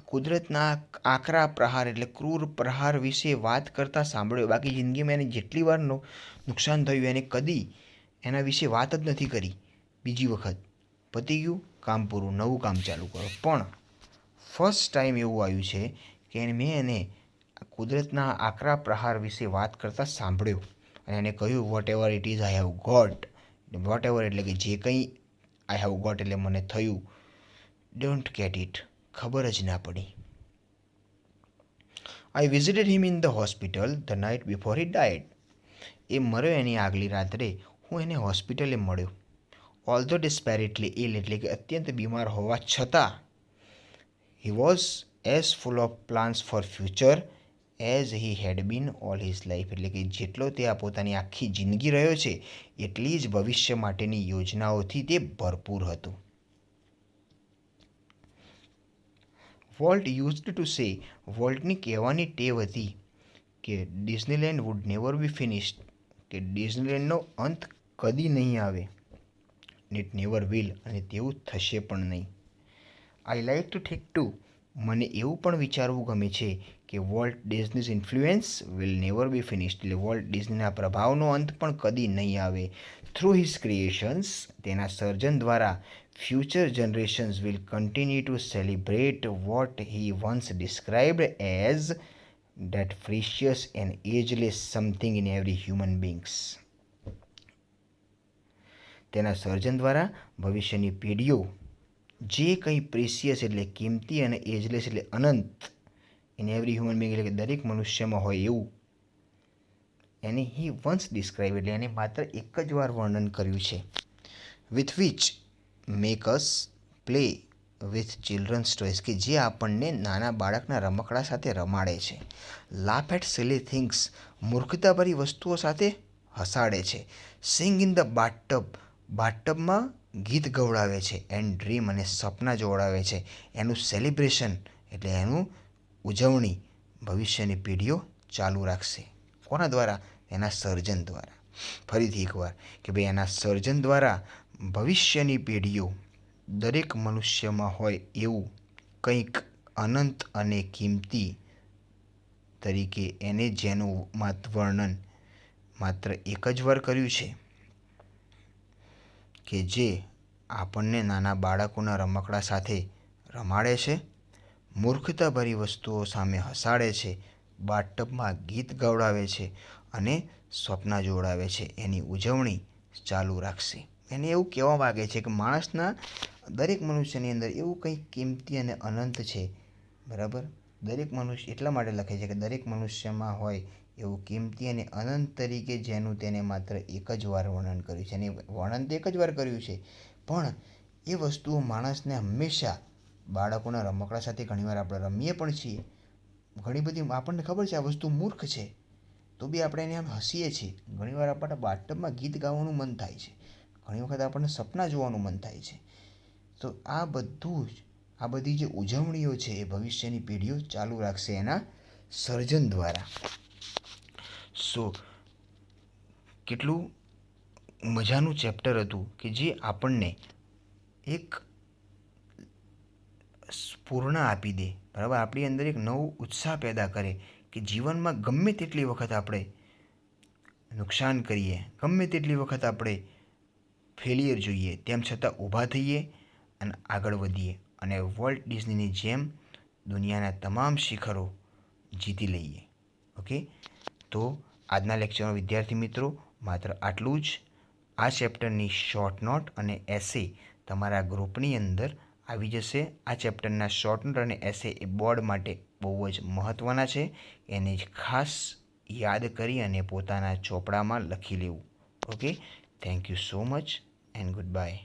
કુદરતના આકરા પ્રહાર એટલે ક્રૂર પ્રહાર વિશે વાત કરતાં સાંભળ્યો. બાકી જિંદગીમાં એને જેટલી વાર નુકસાન થયું એને કદી એના વિશે વાત જ નથી કરી. બીજી વખત પતી ગયું, કામ પૂરું, નવું કામ ચાલુ કરો. પણ ફર્સ્ટ ટાઈમ એવું આવ્યું છે કે મેં એને કુદરતના આકરા પ્રહાર વિશે વાત કરતાં સાંભળ્યો અને એને કહ્યું whatever it is I have got. Whatever એટલે કે જે કંઈ આઈ હેવ ગોટ એટલે મને થયું, ડોન્ટ ગેટ ઇટ, ખબર જ ના પડી. I visited him in the hospital the night before he died. એ મર્યો એની આગલી રાત્રે હું એને હોસ્પિટલે મળ્યો. ઓલ્ધો ડિસ્પેરિટલી ઇલ એટલે કે અત્યંત બીમાર હોવા છતાં he was as full of plans for future as he had been all his life એટલે કે જેટલો તે આ પોતાની આખી જિંદગી રહ્યો છે એટલી જ ભવિષ્ય માટેની યોજનાઓથી તે ભરપૂર હતું. વોલ્ટ યુઝડ ટુ સે, વોલ્ટની કહેવાની ટેવ હતી કે Disneyland would never be finished, કે ડિઝનીલેન્ડનો અંત કદી નહીં આવે. ઇટ નેવર વિલ, અને તેવું થશે પણ નહીં. I like to think too, મને એવું પણ વિચારવું ગમે છે કે Walt Disney's influence will never be finished એટલે વોલ્ટ ડિઝનીના પ્રભાવનો અંત પણ કદી નહીં આવે. થ્રુ હિઝ ક્રિએશન્સ, તેના સર્જન દ્વારા future generations will continue to celebrate what he once described as that precious and ageless something in every human beings. તેના સર્જન દ્વારા ભવિષ્યની પેઢીઓ જે કંઈ પ્રેશિયસ એટલે કિંમતી અને એજલેસ એટલે અનંત ઇન એવરી હ્યુમન બિંગ એટલે કે દરેક મનુષ્યમાં હોય એવું એને હી વન્સ ડિસ્ક્રાઇબ એટલે એને માત્ર એક જ વાર વર્ણન કર્યું છે. With which make us play with children's toys કે જે આપણને નાના બાળકના રમકડા સાથે રમાડે છે. લાફ એટ સિલી થિંગ્સ, મૂર્ખતાભરી વસ્તુઓ સાથે હસાડે છે. સિંગ ઇન ધ બાથટબ, બાથટબમાં ગીત ગવડાવે છે. એન્ડ ડ્રીમ, અને સપના જોડાવે છે. એનું સેલિબ્રેશન એટલે એનું ઉજવણી ભવિષ્યની પેઢીઓ ચાલુ રાખશે. કોના દ્વારા? એના સર્જન દ્વારા. ફરીથી એકવાર કે ભાઈ એના સર્જન દ્વારા ભવિષ્યની પેઢીઓ દરેક મનુષ્યમાં હોય એવું કંઈક અનંત અને કિંમતી તરીકે એને જેનું વર્ણન માત્ર એક જ વાર કર્યું છે કે જે આપણને નાના બાળકોના રમકડા સાથે રમાડે છે, મૂર્ખતાભરી વસ્તુઓ સામે હસાડે છે, બાથટબમાં ગીત ગવડાવે છે અને સ્વપ્ન જોડાવે છે, એની ઉજવણી ચાલુ રાખશે. એને એવું કહેવા માગે છે કે માણસના દરેક મનુષ્યની અંદર એવું કંઈક કિંમતી અને અનંત છે. બરાબર, દરેક મનુષ્ય એટલા માટે લખે છે કે દરેક મનુષ્યમાં હોય એવું કિંમતી અને અનંત તરીકે જેનું તેને માત્ર એક જ વાર વર્ણન કર્યું છે. અને વર્ણન તો એક જ વાર કર્યું છે, પણ એ વસ્તુઓ માણસને હંમેશા બાળકોના રમકડા સાથે ઘણીવાર આપણે રમીએ પણ છીએ. ઘણી બધી આપણને ખબર છે આ વસ્તુ મૂર્ખ છે, તો બી આપણે એને આમ હસીએ છીએ. ઘણીવાર આપણને બાથટબમાં ગીત ગાવાનું મન થાય છે, ઘણી વખત આપણને સપના જોવાનું મન થાય છે. તો આ બધું જ, આ બધી જે ઉજવણીઓ છે એ ભવિષ્યની પેઢીઓ ચાલુ રાખશે એના સર્જન દ્વારા. સો કેટલું મજાનું ચેપ્ટર હતું કે જે આપણને એક સ્ફૂર્ણા આપી દે. બરાબર, આપણી અંદર એક નવો ઉત્સાહ પેદા કરે કે જીવનમાં ગમે તેટલી વખત આપણે નુકસાન કરીએ, ગમે તેટલી વખત આપણે ફેલિયર જોઈએ, તેમ છતાં ઊભા થઈએ અને આગળ વધીએ અને વોલ્ટ ડિઝનીની જેમ દુનિયાના તમામ શિખરો જીતી લઈએ. ઓકે, તો આજના લેક્ચરમાં વિદ્યાર્થી મિત્રો માત્ર આટલું જ. આ ચેપ્ટરની શોર્ટ નોટ અને એસે તમારા ગ્રુપની અંદર આવી જશે. આ ચેપ્ટરના શોર્ટ નોટ અને એસે એ બોર્ડ માટે બહુ જ મહત્ત્વના છે. એને જ ખાસ યાદ કરી અને પોતાના ચોપડામાં લખી લેવું. Okay, thank you so much and good bye.